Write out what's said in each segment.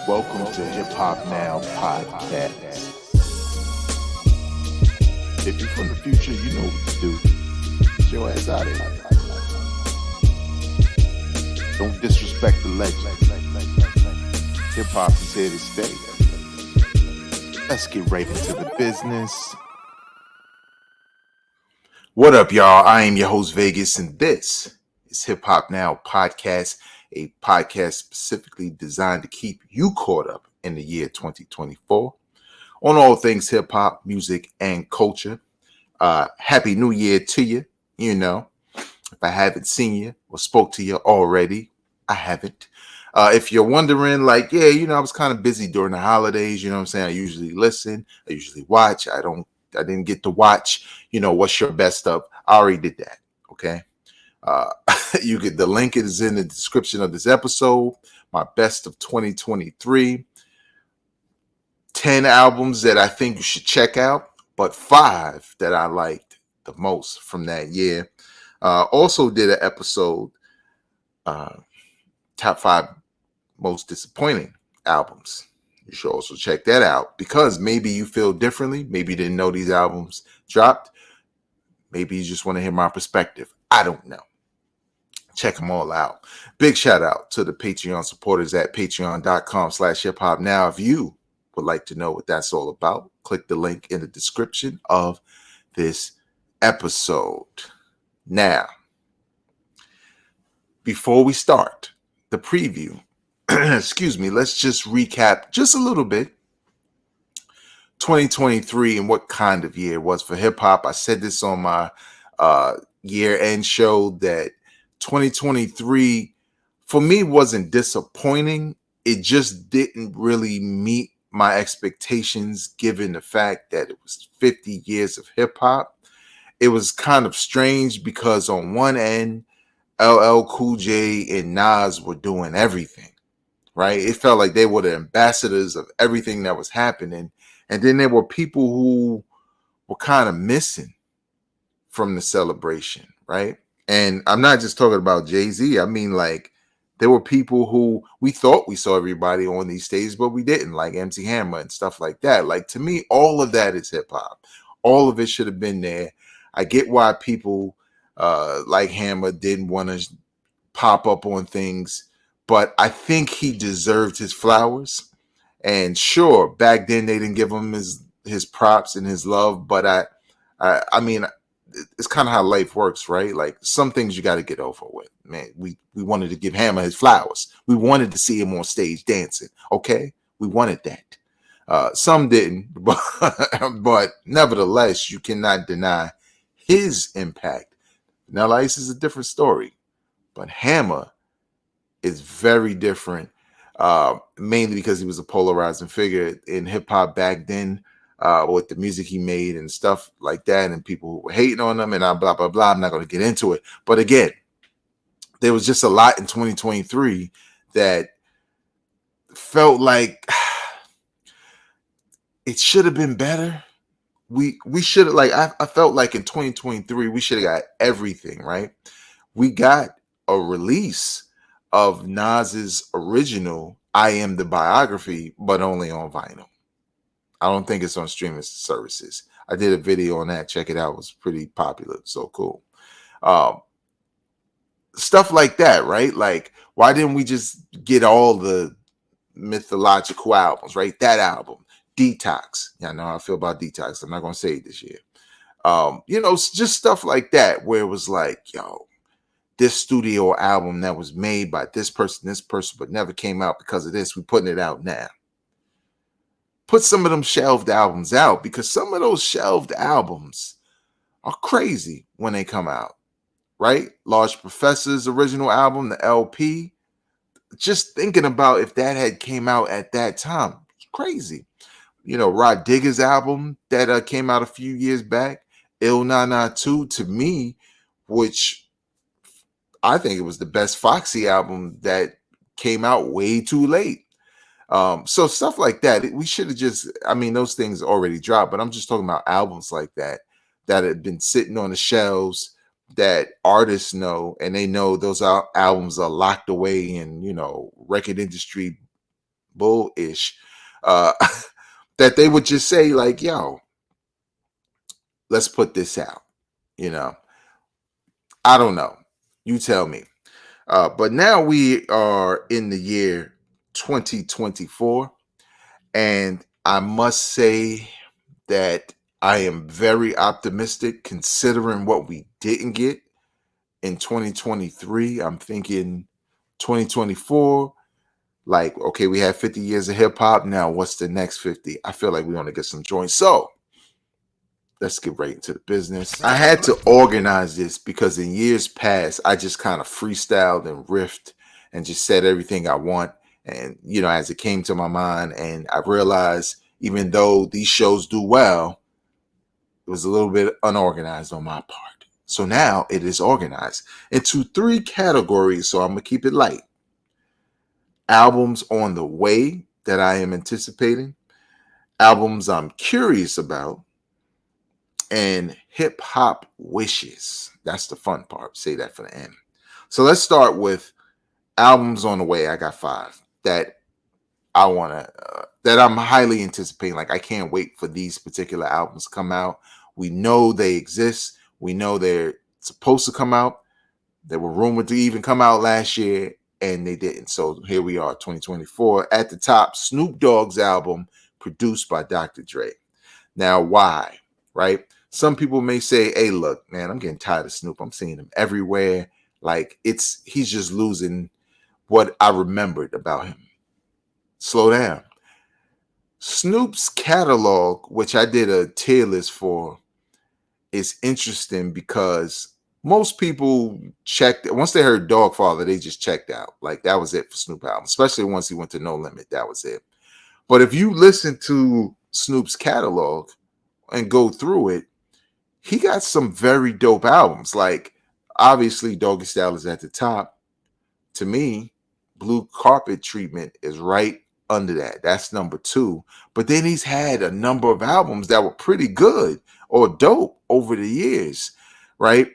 Welcome to Hip Hop Now Podcast. If you're from the future, you know what to do. Get your ass out of here. Don't disrespect the legend. Hip hop is here to stay. Let's get right into the business. What up, y'all? I am your host, Vegas, and this is Hip Hop Now Podcast, a podcast specifically designed to keep you caught up in the year 2024 on all things hip hop, music, and culture. Happy New Year to you. You know, if I haven't seen you or spoke to you already, I haven't. If you're wondering, I was kind of busy during the holidays. You know what I'm saying? I usually listen. I usually watch. I didn't get to watch, what's your best of. I already did that. Okay. The link is in the description of this episode. My best of 2023. 10 albums that I think you should check out, but 5 that I liked the most from that year. Also did an episode, top 5 most disappointing albums. You should also check that out because maybe you feel differently. Maybe you didn't know these albums dropped. Maybe you just want to hear my perspective. I don't know. Check them all out. Big shout out to the Patreon supporters at patreon.com/hiphopnow. If you would like to know what that's all about, click the link in the description of this episode. Now, before we start the preview, let's just recap just a little bit 2023 and what kind of year it was for hip hop. I said this on my year-end show that 2023 for me wasn't disappointing. It just didn't really meet my expectations given the fact that it was 50 years of hip hop. It was kind of strange because on one end, LL Cool J and Nas were doing everything, right? It felt like they were the ambassadors of everything that was happening. And then there were people who were kind of missing from the celebration, right? And I'm not just talking about Jay-Z. I mean, there were people who we thought we saw everybody on these stages, but we didn't, like MC Hammer and stuff like that. To me, all of that is hip hop. All of it should have been there. I get why people like Hammer didn't want to pop up on things, but I think he deserved his flowers. And sure, back then they didn't give him his props and his love, but I mean, it's kind of how life works, right? Some things you got to get over with. Man, we wanted to give Hammer his flowers. We wanted to see him on stage dancing. Okay, we wanted that. Some didn't, but nevertheless, you cannot deny his impact. Now, Ice is a different story, but Hammer is very different, mainly because he was a polarizing figure in hip hop back then. With the music he made and stuff like that, and people who were hating on him and blah, blah, blah. I'm not going to get into it. But again, there was just a lot in 2023 that felt like it should have been better. We should have, I felt like in 2023, we should have got everything, right? We got a release of Nas's original I Am the Biography, but only on vinyl. I don't think it's on streaming services. I did a video on that. Check it out. It was pretty popular. So cool. Stuff like that, right? Why didn't we just get all the mythological albums, right? That album, Detox. Yeah, I know how I feel about Detox. I'm not going to say it this year. Just stuff like that where it was this studio album that was made by this person, but never came out because of this. We're putting it out now. Put some of them shelved albums out because some of those shelved albums are crazy when they come out, right? Large Professor's original album, the LP, just thinking about if that had came out at that time, it's crazy. Rod Digger's album that came out a few years back, Il Na Na 2, to me, which I think it was the best Foxy album that came out way too late. So stuff like that, we should have those things already dropped, but I'm just talking about albums like that had been sitting on the shelves that artists know, and they know those albums are locked away in, record industry bullish, uh, that they would just say like, yo, let's put this out. You know, I don't know. You tell me. But now we are in the year 2024, and I must say that I am very optimistic considering what we didn't get in 2023. I'm thinking 2024, like, okay, we had 50 years of hip hop. Now, what's the next 50? I feel like we want to get some joints. So, let's get right into the business. I had to organize this because in years past, I just kind of freestyled and riffed and just said everything I want. And, you know, as it came to my mind, and I realized even though these shows do well, it was a little bit unorganized on my part. So now it is organized into 3 categories. So I'm going to keep it light. Albums on the way that I am anticipating, albums I'm curious about, and hip hop wishes. That's the fun part. Say that for the end. So let's start with albums on the way. I got 5 that I want to, that I'm highly anticipating. Like, I can't wait for these particular albums to come out. We know they exist. We know they're supposed to come out. They were rumored to even come out last year, and they didn't. So here we are, 2024. At the top, Snoop Dogg's album produced by Dr. Dre. Now, why? Right? Some people may say, hey, look, man, I'm getting tired of Snoop. I'm seeing him everywhere. Like, he's just losing what I remembered about him. Slow down. Snoop's catalog, which I did a tier list for, is interesting because most people checked, once they heard Dogfather, they just checked out. Like, that was it for Snoop album, especially once he went to No Limit. That was it. But if you listen to Snoop's catalog and go through it, he got some very dope albums. Like, obviously, Doggy Style is at the top. To me, Blue Carpet Treatment is right under that. That's number 2. But then he's had a number of albums that were pretty good or dope over the years, right?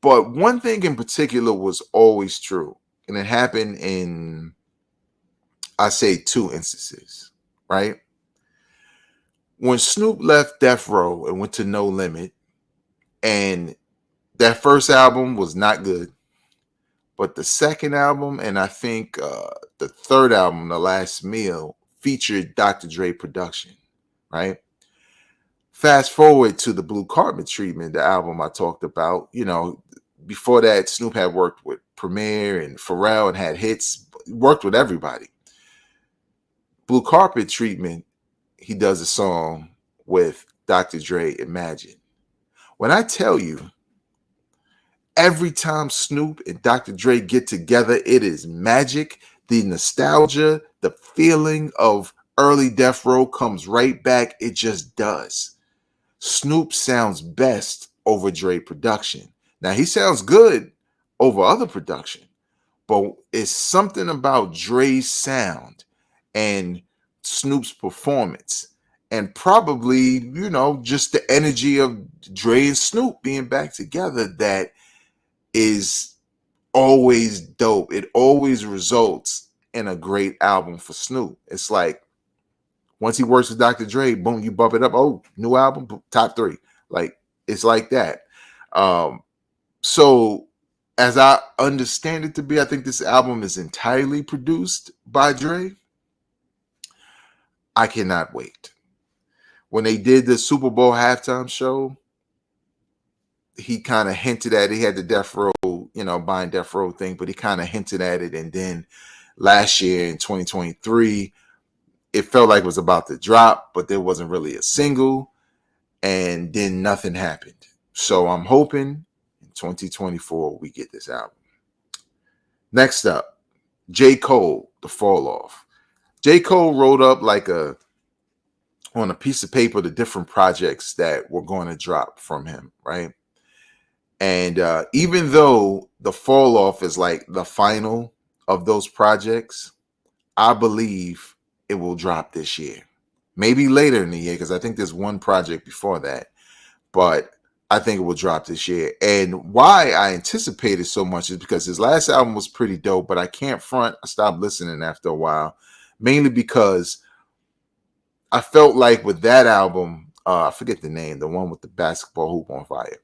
But one thing in particular was always true, and it happened in, I say, 2 instances, right? When Snoop left Death Row and went to No Limit, and that first album was not good, but the second album, and I think the third album, The Last Meal, featured Dr. Dre production, right? Fast forward to the Blue Carpet Treatment, the album I talked about. You know, before that, Snoop had worked with Premier and Pharrell and had hits, worked with everybody. Blue Carpet Treatment, he does a song with Dr. Dre, Imagine. When I tell you, every time Snoop and Dr. Dre get together, it is magic. The nostalgia, the feeling of early Death Row comes right back. It just does. Snoop sounds best over Dre production. Now, he sounds good over other production, but it's something about Dre's sound and Snoop's performance, and probably, you know, just the energy of Dre and Snoop being back together that is always dope. It always results in a great album for Snoop. It's like, once he works with Dr. Dre, boom, you bump it up. Oh, new album, top 3. Like, it's like that. So as I understand it to be, I think this album is entirely produced by Dre. I cannot wait. When they did the Super Bowl halftime show, he kind of hinted at it. He had the Death Row, you know, buying Death Row thing, but he kind of hinted at it. And then last year in 2023, it felt like it was about to drop, but there wasn't really a single. And then nothing happened. So I'm hoping in 2024 we get this album. Next up, J. Cole, The Fall Off. J. Cole wrote up like on a piece of paper the different projects that were going to drop from him, right? And even though The Fall Off is like the final of those projects, I believe it will drop this year. Maybe later in the year, because I think there's one project before that. But I think it will drop this year. And why I anticipate it so much is because his last album was pretty dope, but I can't front. I stopped listening after a while mainly because I felt like with that album, I forget the name, the one with the basketball hoop on fire,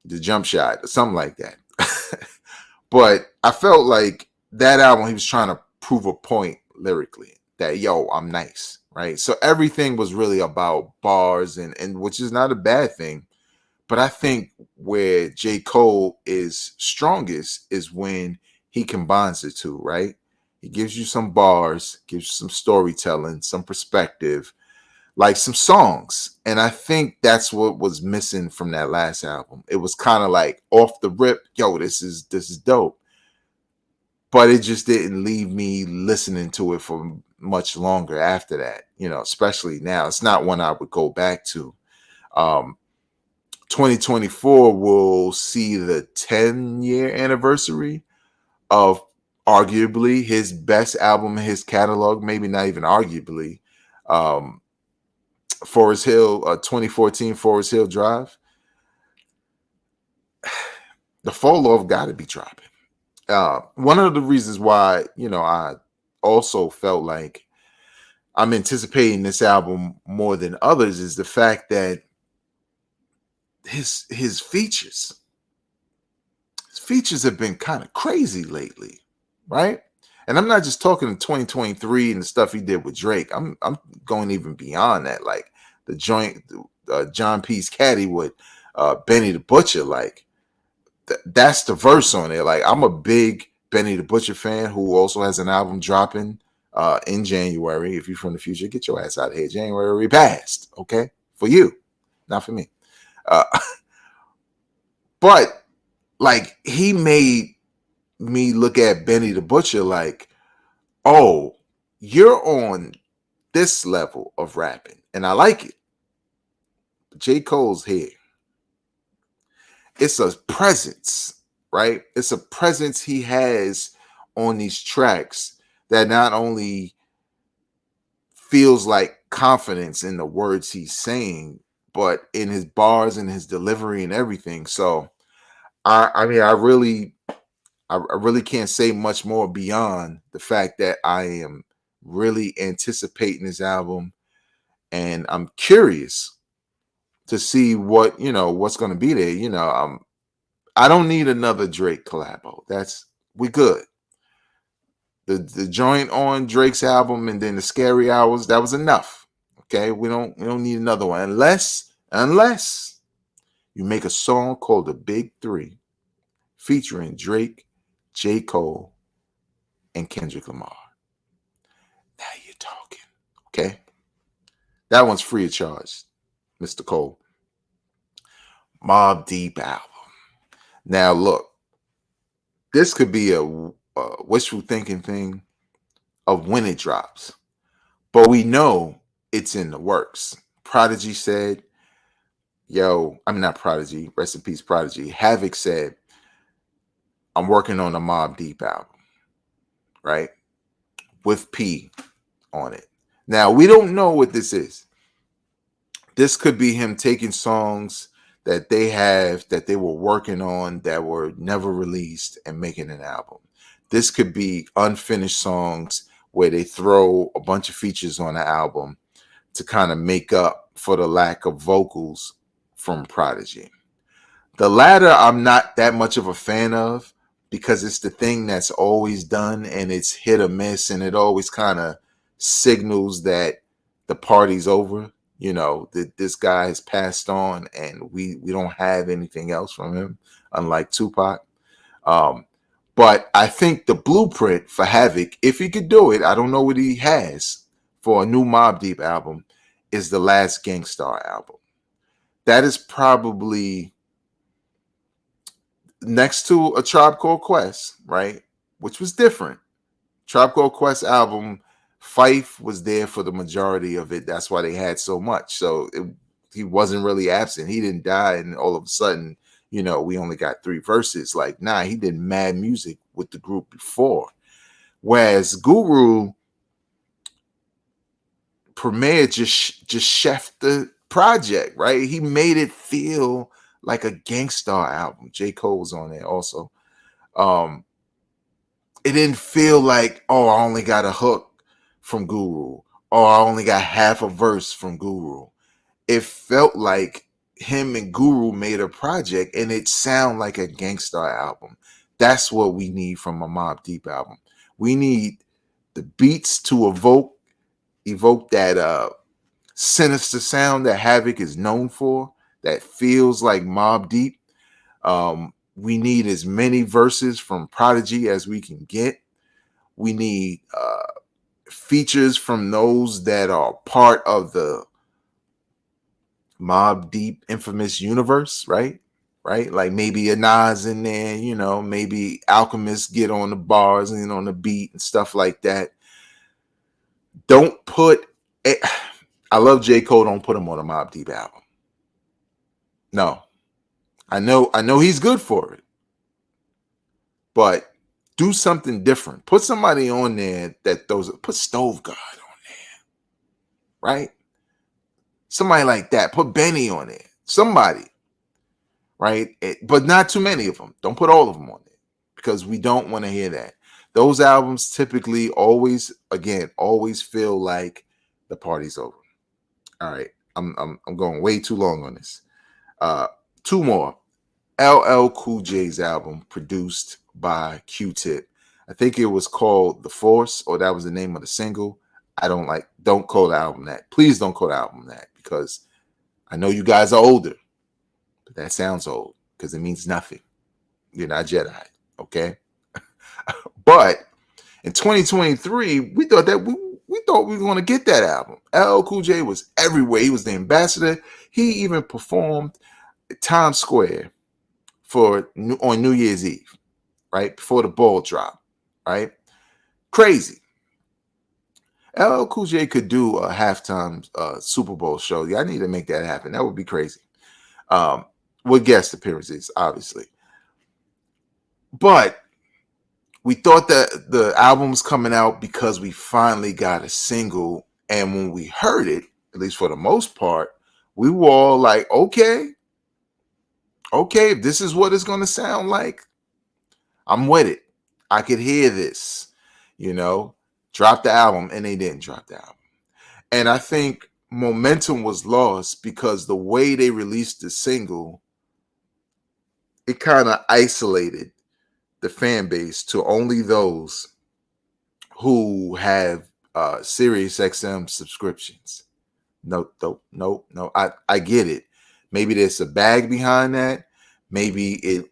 the jump shot, or something like that. But I felt like that album, he was trying to prove a point lyrically that, yo, I'm nice, right? So everything was really about bars, and which is not a bad thing. But I think where J. Cole is strongest is when he combines the two, right? He gives you some bars, gives you some storytelling, some perspective, like some songs. And I think that's what was missing from that last album. It was kind of like off the rip, yo, this is dope. But it just didn't leave me listening to it for much longer after that, especially now. It's not one I would go back to. Um, 2024 will see the 10-year anniversary of arguably his best album in his catalog, maybe not even arguably. Um, Forest Hill, 2014 Forest Hill Drive. The follow have got to be dropping. One of the reasons why, I also felt like I'm anticipating this album more than others is the fact that his features have been kind of crazy lately, right? And I'm not just talking in 2023 and the stuff he did with Drake. I'm going even beyond that, like the joint John P's Caddy with Benny the Butcher. Like that's the verse on it. Like I'm a big Benny the Butcher fan who also has an album dropping in January. If you're from the future, get your ass out of here. January passed, okay? For you, not for me. But like he made me look at Benny the Butcher like, oh, you're on this level of rapping, and I like it. J. Cole's here. It's a presence, right? It's a presence he has on these tracks that not only feels like confidence in the words he's saying, but in his bars and his delivery and everything. So I mean, I really can't say much more beyond the fact that I am really anticipating this album, and I'm curious to see what's going to be there. I don't need another Drake collabo. We good. The joint on Drake's album and then the Scary Hours, that was enough. Okay, we don't need another one unless you make a song called The Big Three featuring Drake, J. Cole, and Kendrick Lamar. Now you're talking. Okay? That one's free of charge, Mr. Cole. Mobb Deep album. Now look, this could be a wishful thinking thing of when it drops. But we know it's in the works. Prodigy said, I'm not Prodigy, rest in peace, Prodigy. Havoc said, I'm working on a Mobb Deep album, right? With P on it. Now, we don't know what this is. This could be him taking songs that they were working on that were never released and making an album. This could be unfinished songs where they throw a bunch of features on the album to kind of make up for the lack of vocals from Prodigy. The latter, I'm not that much of a fan of because it's the thing that's always done and it's hit or miss, and it always kind of signals that the party's over. That this guy has passed on and we don't have anything else from him, unlike Tupac. But I think the blueprint for Havoc, if he could do it, I don't know what he has for a new Mobb Deep album, is the last Gangstar album. That is probably next to a Tribe Called Quest, right? Which was different. Tribe Called Quest album, Fife was there for the majority of it. That's why they had so much. So he wasn't really absent. He didn't die and all of a sudden, we only got 3 verses. Like, nah, he did mad music with the group before. Whereas Guru, Premier just chefed the project, right? He made it feel like a Gangstar album. J. Cole was on there also. It didn't feel like, oh, I only got a hook from Guru, or I only got half a verse from Guru. It felt like him and Guru made a project, and it sounded like a Gangstar album. That's what we need from a Mobb Deep album. We need the beats to evoke that sinister sound that Havoc is known for, that feels like Mobb Deep. We need as many verses from Prodigy as we can get. We need features from those that are part of the Mobb Deep infamous universe, right? Right? Like maybe a Nas in there, you know, maybe Alchemist get on the bars and on the beat and stuff like that. Don't put it. I love J. Cole, don't put him on a Mobb Deep album. No. I know he's good for it. But do something different. Put somebody on there that put Stove God on there. Right? Somebody like that. Put Benny on there. Somebody. Right? But not too many of them. Don't put all of them on there because we don't want to hear that. Those albums typically always feel like the party's over. All right. I'm going way too long on this. Two more. LL Cool J's album produced by Q-Tip. I think it was called The Force, or that was the name of the single. Don't call the album that. Please don't call the album that, because I know you guys are older, but that sounds old because it means nothing. You're not Jedi, okay? But in 2023, we thought we were going to get that album. LL Cool J was everywhere. He was the ambassador. He even performed at Times Square on New Year's Eve, right? Before the ball drop, right? Crazy. LL Cool J could do a halftime Super Bowl show. Yeah, I need to make that happen. That would be crazy. With guest appearances, obviously. But we thought that the album was coming out because we finally got a single. And when we heard it, at least for the most part, we were all like, okay, if this is what it's going to sound like, I'm with it. I could hear this, drop the album. And they didn't drop the album. And I think momentum was lost because the way they released the single, it kind of isolated the fan base to only those who have Sirius XM subscriptions. No. I get it. Maybe there's a bag behind that. Maybe it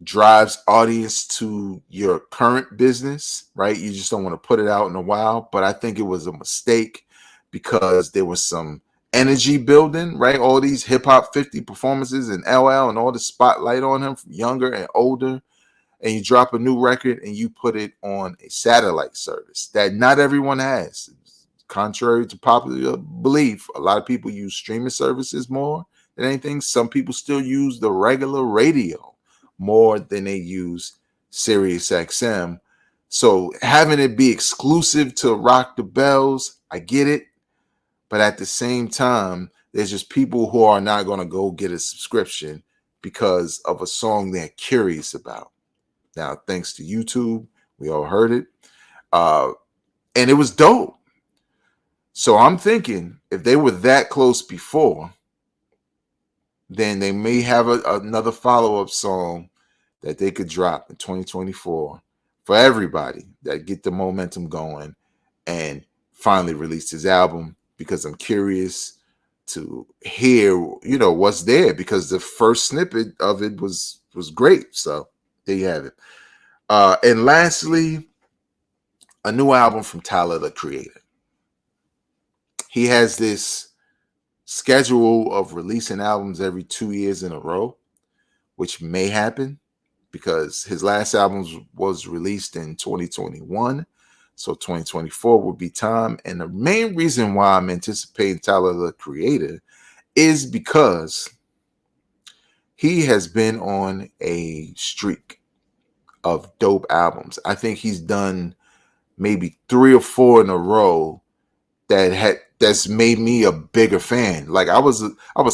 drives audience to your current business, right? You just don't want to put it out in a while. But I think it was a mistake because there was some energy building, right? All these hip hop 50 performances and LL and all the spotlight on him from younger and older. And you drop a new record and you put it on a satellite service that not everyone has. Contrary to popular belief, a lot of people use streaming services more than anything. Some people still use the regular radio more than they use Sirius XM. So having it be exclusive to Rock the Bells, I get it. But at the same time, there's just people who are not going to go get a subscription because of a song they're curious about. Now, thanks to YouTube, we all heard it. And it was dope. So I'm thinking if they were that close before, then they may have another follow-up song that they could drop in 2024 for everybody that get the momentum going and finally release his album, because I'm curious to hear, what's there, because the first snippet of it was great. So there you have it. And lastly, a new album from Tyler, the Creator. He has this schedule of releasing albums every 2 years in a row, which may happen because his last album was released in 2021. So 2024 will be time. And the main reason why I'm anticipating Tyler, the Creator, is because he has been on a streak of dope albums. I think he's done maybe 3 or 4 in a row that's made me a bigger fan. Like I was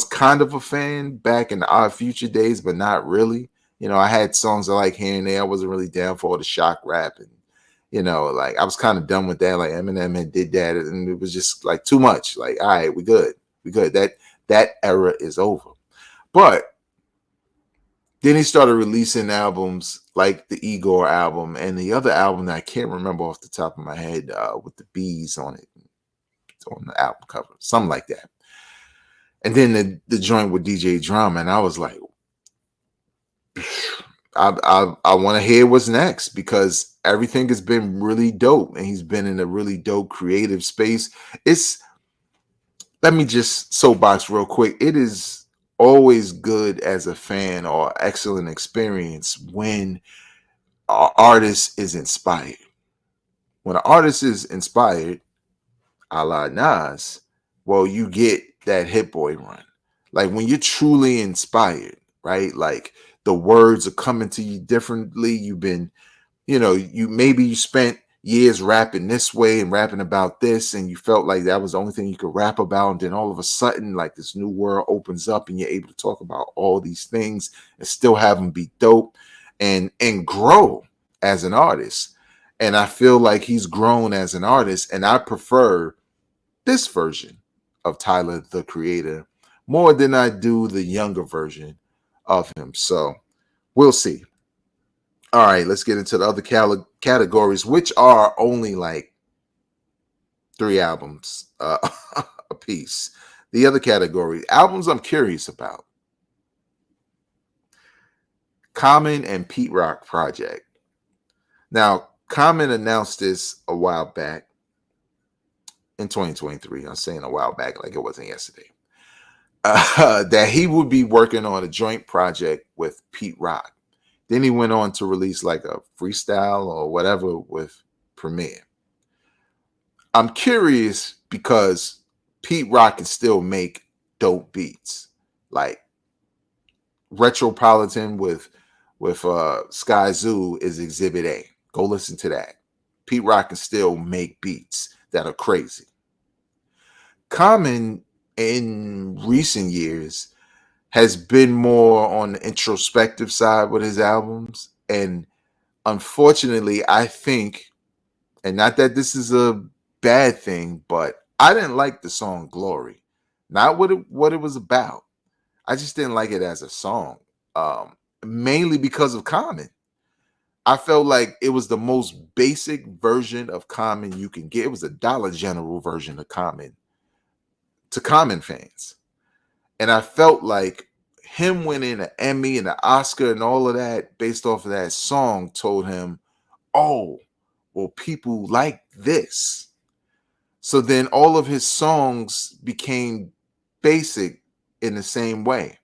kind of a fan back in the Odd Future days, but not really. I had songs I like here and there. I wasn't really down for all the shock rap and Like I was kind of done with that. Like Eminem had did that, and it was just like too much. Like, all right, we good. That era is over. But then he started releasing albums like the Igor album and the other album that I can't remember off the top of my head, with the bees on it, on the album cover, something like that. And then the joint with DJ Drama, and I was like, I want to hear what's next, because everything has been really dope, and he's been in a really dope creative space. Let me just soapbox real quick. It is always good as a fan, or excellent experience, when an artist is inspired. When an artist is inspired, a la Nas, well, you get that Hit Boy run. Like when you're truly inspired, right? Like the words are coming to you differently. You've been, you spent years rapping this way and rapping about this, and you felt like that was the only thing you could rap about. And then all of a sudden, like this new world opens up, and you're able to talk about all these things and still have them be dope and grow as an artist. And I feel like he's grown as an artist, and I prefer this version of Tyler the Creator more than I do the younger version of him. So we'll see. All right, let's get into the other categories, which are only like 3 albums a piece. The other category, albums I'm curious about. Common and Pete Rock Project. Now, Common announced this a while back in 2023. I'm saying a while back like it wasn't yesterday. That he would be working on a joint project with Pete Rock. Then he went on to release like a freestyle or whatever with Premier. I'm curious because Pete Rock can still make dope beats. Like Retropolitan with Sky Zoo is Exhibit A. Go listen to that. Pete Rock can still make beats that are crazy. Common in recent years has been more on the introspective side with his albums. And unfortunately, I think, and not that this is a bad thing, but I didn't like the song Glory. Not what it was about. I just didn't like it as a song. Mainly because of Common. I felt like it was the most basic version of Common you can get. It was a Dollar General version of Common to Common fans. And I felt like him winning an Emmy and an Oscar and all of that based off of that song told him, oh, well, people like this. So then all of his songs became basic in the same way.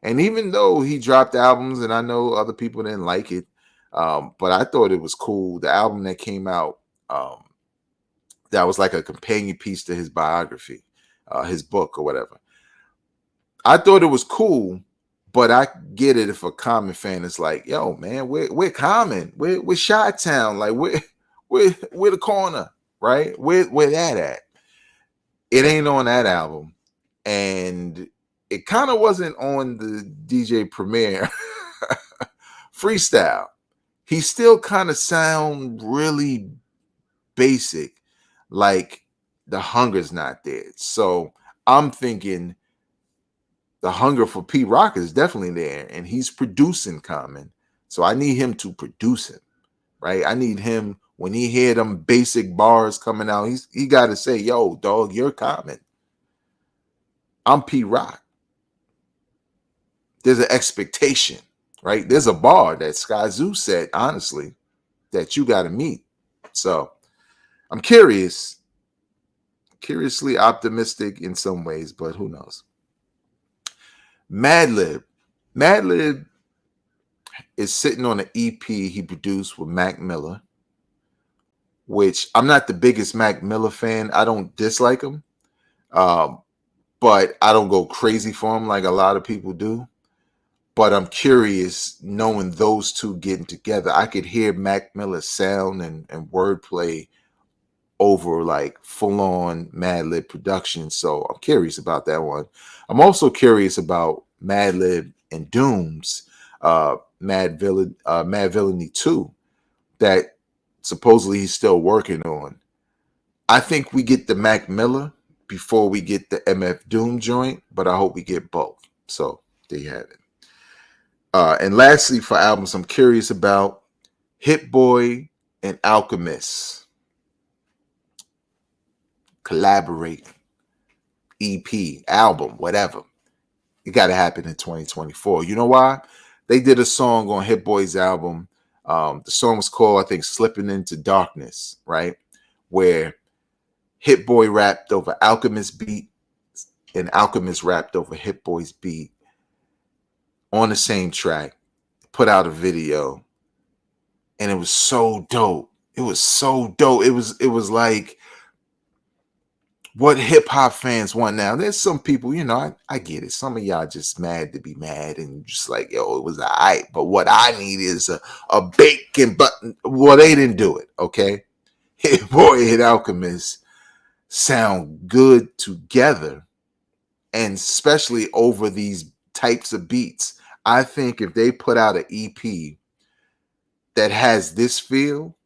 And even though he dropped albums, and I know other people didn't like it, but I thought it was cool. The album that came out, that was like a companion piece to his biography, his book or whatever. I thought it was cool, but I get it if a Common fan is like, yo, man, we're Common. We're Chi-Town. Like, we're the corner, right? Where that at? It ain't on that album. And it kind of wasn't on the DJ Premier freestyle. He still kind of sound really basic, like the hunger's not there. So I'm thinking the hunger for Pete Rock is definitely there, and he's producing Common. So I need him to produce him, right? I need him, when he hear them basic bars coming out, he got to say, yo, dog, you're Common. I'm Pete Rock. There's an expectation, right? There's a bar that Sky Zoo said, honestly, that you got to meet. So I'm curiously optimistic in some ways, but who knows? Madlib is sitting on an EP he produced with Mac Miller, which I'm not the biggest Mac Miller fan. I don't dislike him, but I don't go crazy for him like a lot of people do. But I'm curious, knowing those two getting together, I could hear Mac Miller's sound and wordplay over like full-on Madlib production. So I'm curious about that one. I'm also curious about Madlib and Doom's Mad Villainy 2 that supposedly he's still working on. I think we get the Mac Miller before we get the MF Doom joint, but I hope we get both. So there you have it. And lastly, for albums I'm curious about, Hit Boy and Alchemist collaborate, EP, album, whatever. It got to happen in 2024. You know why? They did a song on Hit Boy's album. The song was called, I think, Slipping Into Darkness, right? Where Hit Boy rapped over Alchemist beat and Alchemist rapped over Hit Boy's beat on the same track, put out a video, and it was so dope. It was so dope. It was like what hip hop fans want now. There's some people, I get it. Some of y'all just mad to be mad and just like, yo, it was all right. But what I need is a bacon button. Well, they didn't do it, okay? Hit Boy and Alchemist sound good together, and especially over these types of beats. I think if they put out an EP that has this feel,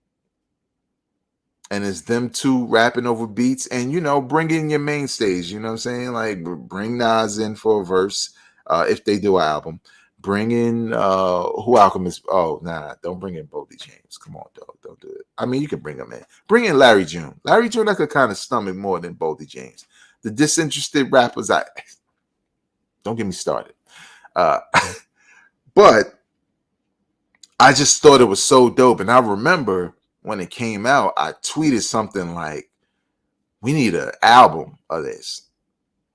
and it's them two rapping over beats, and bring in your mainstays, you know what I'm saying? Like bring Nas in for a verse, if they do an album. Bring in who Alchemist. Oh, nah, don't bring in Boldy James. Come on, dog. Don't do it. I mean, you can bring him in. Bring in Larry June. Larry June, I could kind of stomach more than Boldy James. The disinterested rappers, don't get me started. But I just thought it was so dope. And I remember when it came out, I tweeted something like, we need an album of this.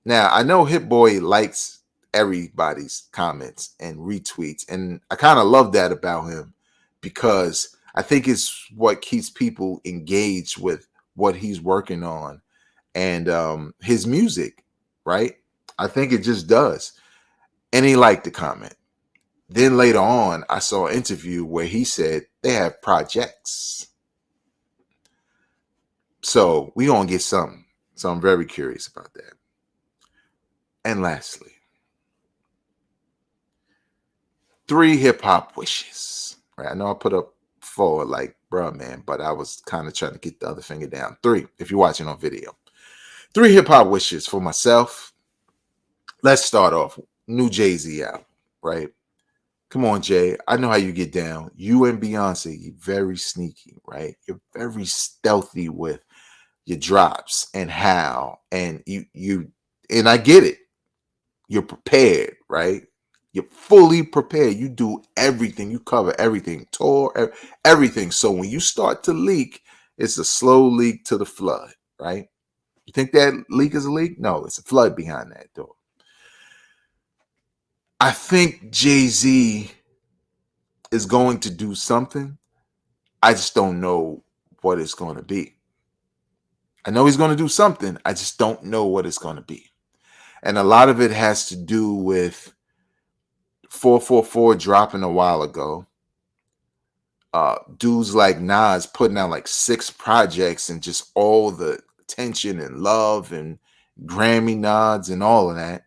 Now, I know Hit Boy likes everybody's comments and retweets, and I kind of love that about him, because I think it's what keeps people engaged with what he's working on and his music, right? I think it just does. And he liked the comment. Then later on, I saw an interview where he said they have projects. So we gonna get something. So I'm very curious about that. And lastly, 3 hip hop wishes. Right? I know I put up 4, like, bruh, man, but I was kind of trying to get the other finger down. 3, if you're watching on video. 3 hip hop wishes for myself. Let's start off. New Jay-Z album, right? Come on, Jay. I know how you get down. You and Beyonce, you're very sneaky, right? You're very stealthy with your drops and how, and you and I get it. You're prepared, right? You're fully prepared. You do everything. You cover everything, tour, everything. So when you start to leak, it's a slow leak to the flood, right? You think that leak is a leak? No, it's a flood behind that door. I think Jay-Z is going to do something. I just don't know what it's going to be. I know he's going to do something. I just don't know what it's going to be. And a lot of it has to do with 444 dropping a while ago. Dudes like Nas putting out like 6 projects and just all the attention and love and Grammy nods and all of that.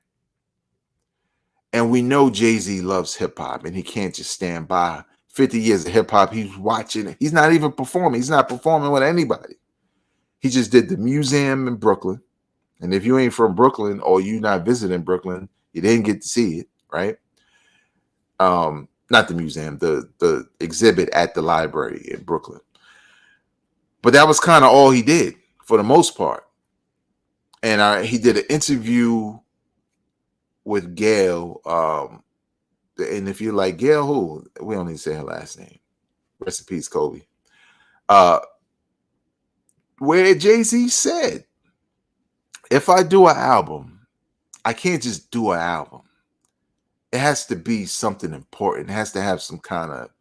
And we know Jay-Z loves hip hop and he can't just stand by. 50 years of hip hop, he's watching it. He's not even performing. He's not performing with anybody. He just did the museum in Brooklyn. And if you ain't from Brooklyn or you not visiting Brooklyn, you didn't get to see it, right? Not the museum, the exhibit at the library in Brooklyn. But that was kind of all he did for the most part. And he did an interview with Gail. And if you're like, Gail who? We don't need to say her last name. Rest in peace, Kobe. Where Jay-Z said, if I do an album, I can't just do an album. It has to be something important. It has to have some kind of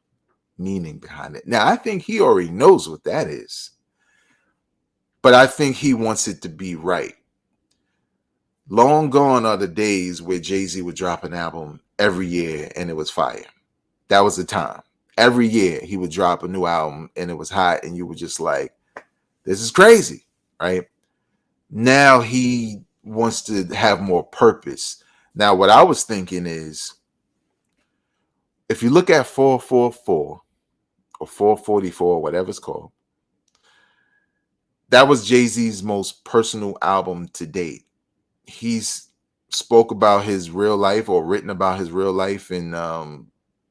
meaning behind it. Now, I think he already knows what that is. But I think he wants it to be right. Long gone are the days where Jay-Z would drop an album every year and it was fire. That was the time. Every year he would drop a new album and it was hot and you were just like, this is crazy, right? Now he wants to have more purpose. Now, what I was thinking is, if you look at 444 or 444, whatever it's called, That was Jay-Z's most personal album to date. He's spoke about his real life or written about his real life in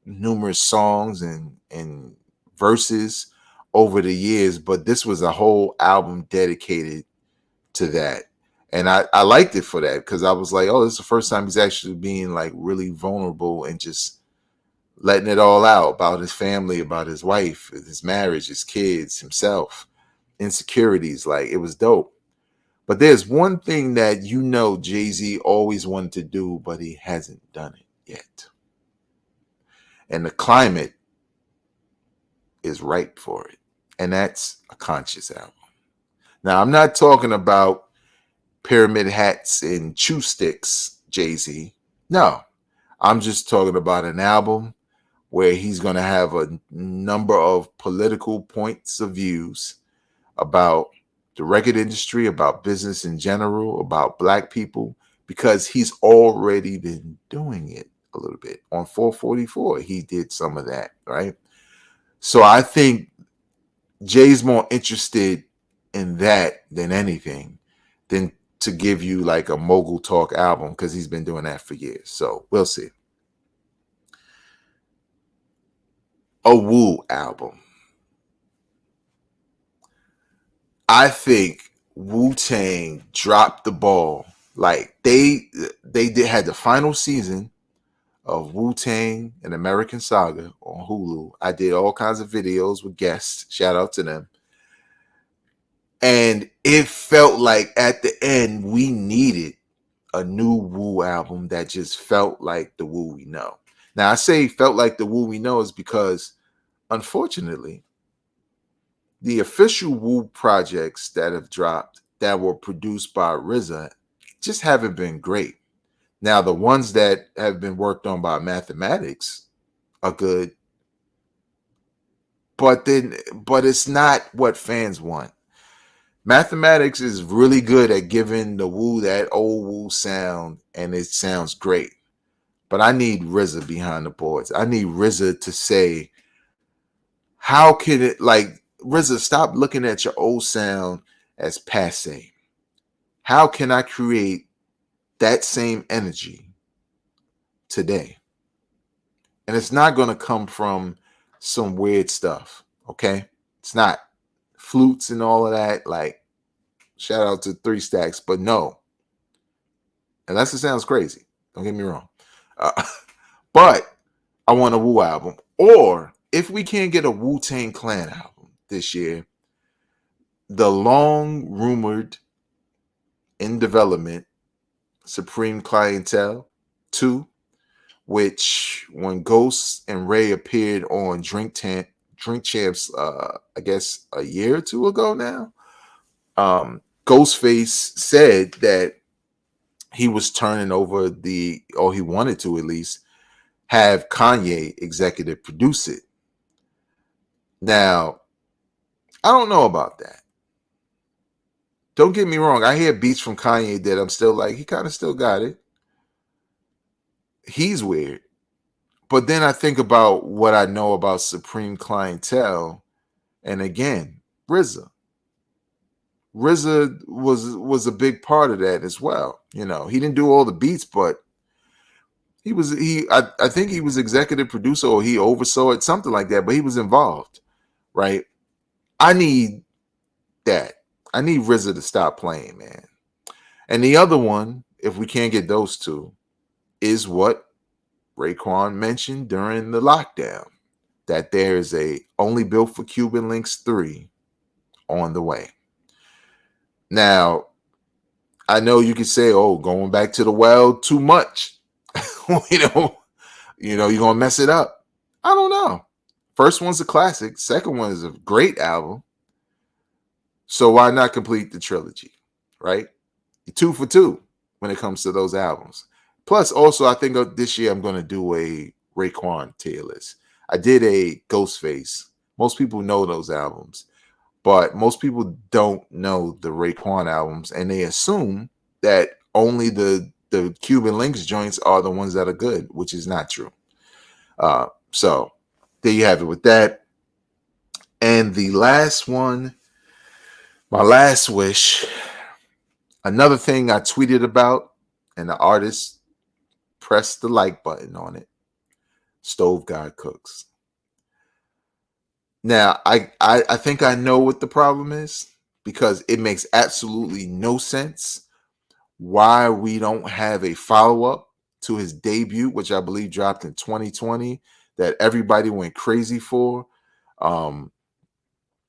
numerous songs and verses over the years, but this was a whole album dedicated to that. And I liked it for that because I was like, oh, this is the first time he's actually being like really vulnerable and just letting it all out about his family, about his wife, his marriage, his kids, himself, insecurities. Like, it was dope. But there's one thing that Jay-Z always wanted to do, but he hasn't done it yet. And the climate is ripe for it. And that's a conscious album. Now, I'm not talking about pyramid hats and chew sticks, Jay-Z. No, I'm just talking about an album where he's going to have a number of political points of views about the record industry, about business in general, about black people, because he's already been doing it a little bit. On 444, he did some of that, right? So I think Jay's more interested in that than anything, than to give you like a mogul talk album, because he's been doing that for years. So we'll see. A Wu album. I think Wu-Tang dropped the ball. Like they had the final season of Wu-Tang and American Saga on Hulu. I did all kinds of videos with guests. Shout out to them. And it felt like at the end we needed a new Wu album that just felt like the Wu we know. Now I say felt like the Wu we know is because, unfortunately, the official Wu projects that have dropped that were produced by RZA just haven't been great. Now, the ones that have been worked on by Mathematics are good, but it's not what fans want. Mathematics is really good at giving the Wu that old Wu sound, and it sounds great. But I need RZA behind the boards. I need RZA to say, how can it, like, RZA, stop looking at your old sound as passe. How can I create that same energy today? And it's not going to come from some weird stuff, okay? It's not flutes and all of that. Like, shout out to Three Stacks, but no. Unless it sounds crazy. Don't get me wrong. But I want a Wu album. Or if we can't get a Wu-Tang Clan album this year, the long rumored, in development, Supreme Clientele 2, which when Ghost and Ray appeared on Drink Champs, I guess a year or two ago now, Ghostface said that he was turning over or he wanted to at least have Kanye executive produce it. Now, I don't know about that. Don't get me wrong. I hear beats from Kanye that I'm still like, he kind of still got it. He's weird. But then I think about what I know about Supreme Clientele. And again, RZA. RZA was a big part of that as well. You know, he didn't do all the beats, but I think he was executive producer, or he oversaw it, something like that, but he was involved, right? I need that. I need RZA to stop playing, man. And the other one, if we can't get those two, is what Raekwon mentioned during the lockdown, that there's a Only Built for Cuban Links 3 on the way. Now, I know you could say, oh, going back to the well too much. you know, you're going to mess it up. I don't know. First one's a classic. Second one is a great album. So why not complete the trilogy, right? 2 for 2 when it comes to those albums. Plus, also, I think this year I'm going to do a Raekwon tier list. I did a Ghostface. Most people know those albums, but most people don't know the Raekwon albums, and they assume that only the Cuban Links joints are the ones that are good, which is not true. So there you have it with that. And the last one My last wish, another thing I tweeted about, and the artist pressed the like button on it. Stove God Cooks. Now, I think I know what the problem is, because it makes absolutely no sense why we don't have a follow-up to his debut, which I believe dropped in 2020, that everybody went crazy for. Um,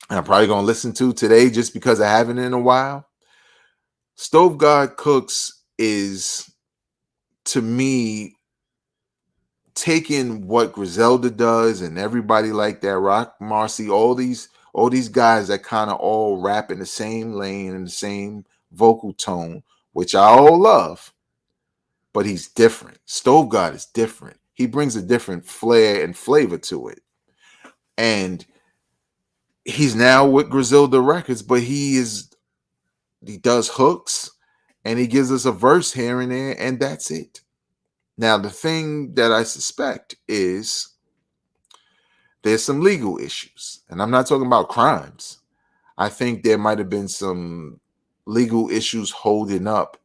and I'm probably going to listen to today just because I haven't in a while. Stove God Cooks is, to me, taking what Griselda does and everybody like that, Rock Marcy, all these guys that kind of all rap in the same lane and the same vocal tone, which I all love, but he's different. Stove God is different. He brings a different flair and flavor to it. And he's now with Griselda Records, but he does hooks and he gives us a verse here and there, and that's it. Now, the thing that I suspect is there's some legal issues, and I'm not talking about crimes. I think there might have been some legal issues holding up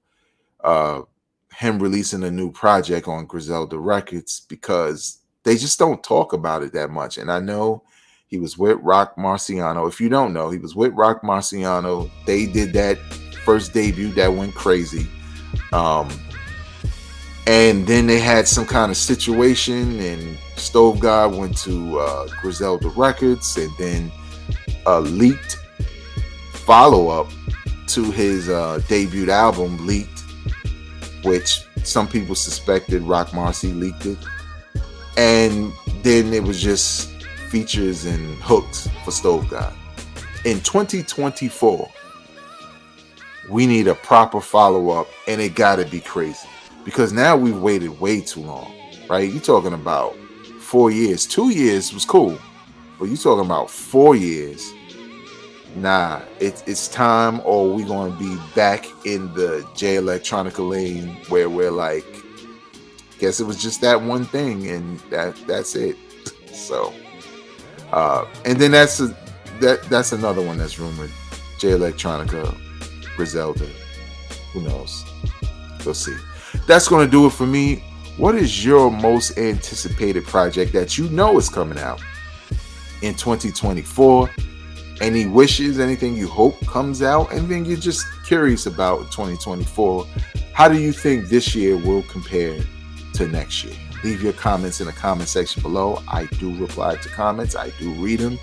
him releasing a new project on Griselda Records, because they just don't talk about it that much. And I know he was with Rock Marciano. If you don't know, he was with Rock Marciano. They did that first debut that went crazy. And then they had some kind of situation, and Stove God went to Griselda Records, and then a leaked follow-up to his debut album leaked, which some people suspected Rock Marcy leaked it. And then it was just features and hooks for Stove God. In 2024, we need a proper follow-up, and it gotta be crazy. Because now we've waited way too long, right? You're talking about 4 years. 2 years was cool, but you're talking about 4 years. Nah, it's time, or we're going to be back in the J Electronica lane where we're like, guess it was just that one thing, and that's it. So, and then that's another one that's rumored. J Electronica, Griselda, who knows? We'll see. That's going to do it for me. What is your most anticipated project that you know is coming out in 2024? Any wishes, anything you hope comes out, anything you're just curious about in 2024? How do you think this year will compare to next year? Leave your comments in the comment section below. I do reply to comments. I do read them.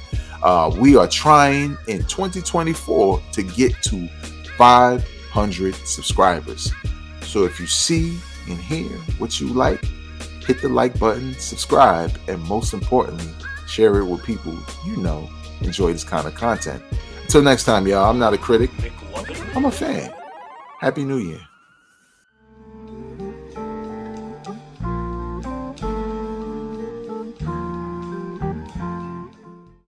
We are trying in 2024 to get to 500 subscribers. So if you see and hear what you like, hit the like button, subscribe, and most importantly, share it with people you know enjoy this kind of content. Until next time, y'all, I'm not a critic. I'm a fan. Happy New Year.